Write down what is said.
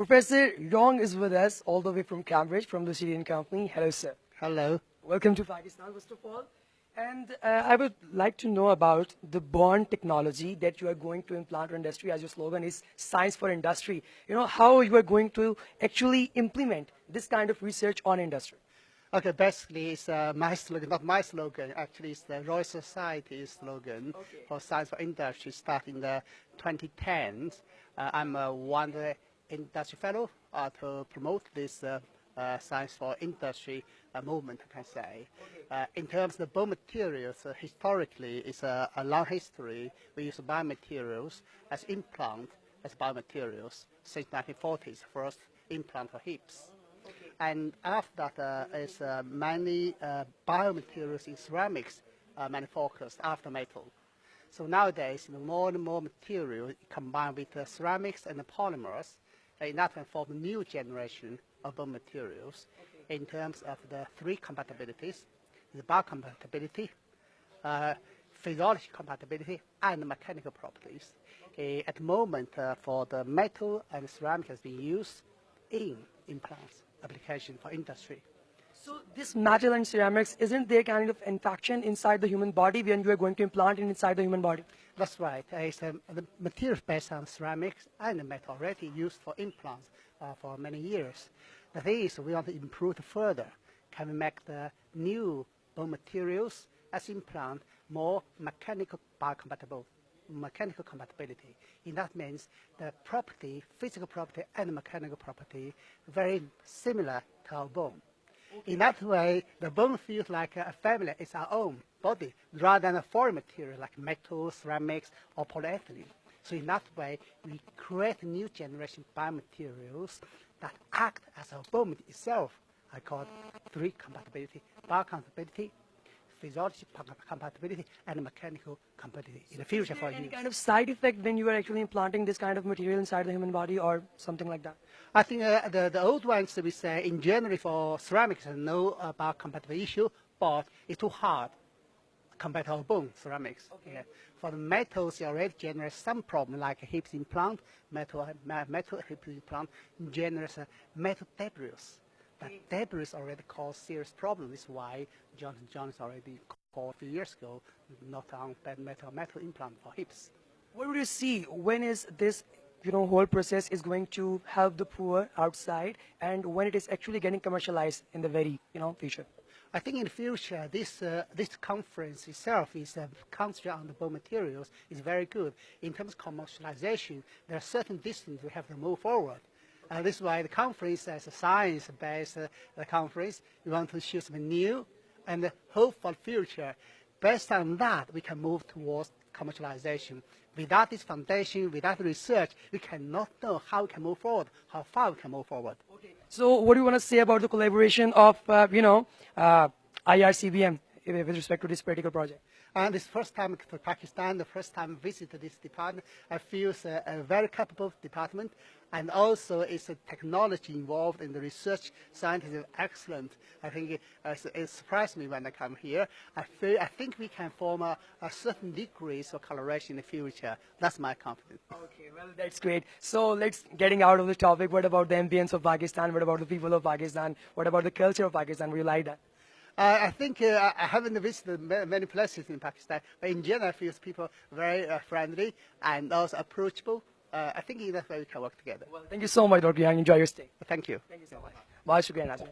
Professor Yong is with us all the way from Cambridge, from the Syrian company. Hello, sir. Hello. Welcome to Pakistan, first of all. And I would like to know about the born technology that you are going to implant in industry, as your slogan is science for industry. You know, how you are going to actually implement this kind of research on industry. Okay, basically it's my slogan, not my slogan. Actually, it's the Royal Society's slogan for Science for Industry starting in the 2010s. I'm one industry fellow to promote this Science for Industry movement, I can say. In terms of the bone materials, historically, it's a long history. We use biomaterials as implant, as biomaterials since 1940s, first implant for hips. And after that, is many biomaterials in ceramics manufactured after metal. So nowadays, more and more material combined with ceramics and the polymers, in that can form a new generation of materials in terms of the three compatibilities: the biocompatibility, physiology compatibility, and mechanical properties. At the moment, for the metal and ceramic has been used in implants application for industry. So this metal and ceramics, isn't there kind of infection inside the human body when you are going to implant it inside the human body? That's right. The materials based on ceramics and metal already used for implants for many years. The thing is, we want to improve it further. Can we make the new bone materials as implant more mechanical biocompatible? Mechanical compatibility. In that means the property, physical property and mechanical property, very similar to our bone. In that way, the bone feels like a family, it's our own body, rather than a foreign material like metal, ceramics, or polyethylene. So in that way, we create a new generation of biomaterials that act as our bone itself. I call it three compatibility: biocompatibility, physiology compatibility, and mechanical compatibility in the future for use. Any kind of side effect when you are actually implanting this kind of material inside the human body or something like that? I think the old ones, we say, in general for ceramics, no biocompatibility issue, but it's too hard compared to our bone ceramics. Okay. Yeah. For the metals, you already generate some problem like a hip implant, metal hip implant generates metal debris. That debris already cause serious problems. This is why Johnson & Johnson already called a few years ago not on metal implant for hips. What would you see when is this whole process is going to help the poor outside, and when it is actually getting commercialized in the very future? I think in the future, this conference itself is concentrated on the bone materials is very good. In terms of commercialization, there are certain distances we have to move forward. This is why the conference, as a science-based conference, we want to choose something new and hope for the future. Based on that, we can move towards commercialization. Without this foundation, without research, we cannot know how we can move forward, how far we can move forward. Okay. So what do you want to say about the collaboration of, IRCBM with respect to this particular project? And this first time to Pakistan, the first time visited this department, I feel it's a very capable department, and also it's a technology involved in the research. Scientists are excellent. I think it surprised me when I come here. I think we can form a certain degrees of collaboration in the future. That's my confidence. Okay, well, that's great. So let's getting out of the topic. What about the ambience of Pakistan? What about the people of Pakistan? What about the culture of Pakistan? Would you like that? I think I haven't visited many places in Pakistan, but in general, I feel people very friendly and also approachable. I think in that way we can work together. Well, thank you so much, Dr. Yang. Enjoy your stay. Thank you. Thank you so much. Bahut shukriya, Nazim.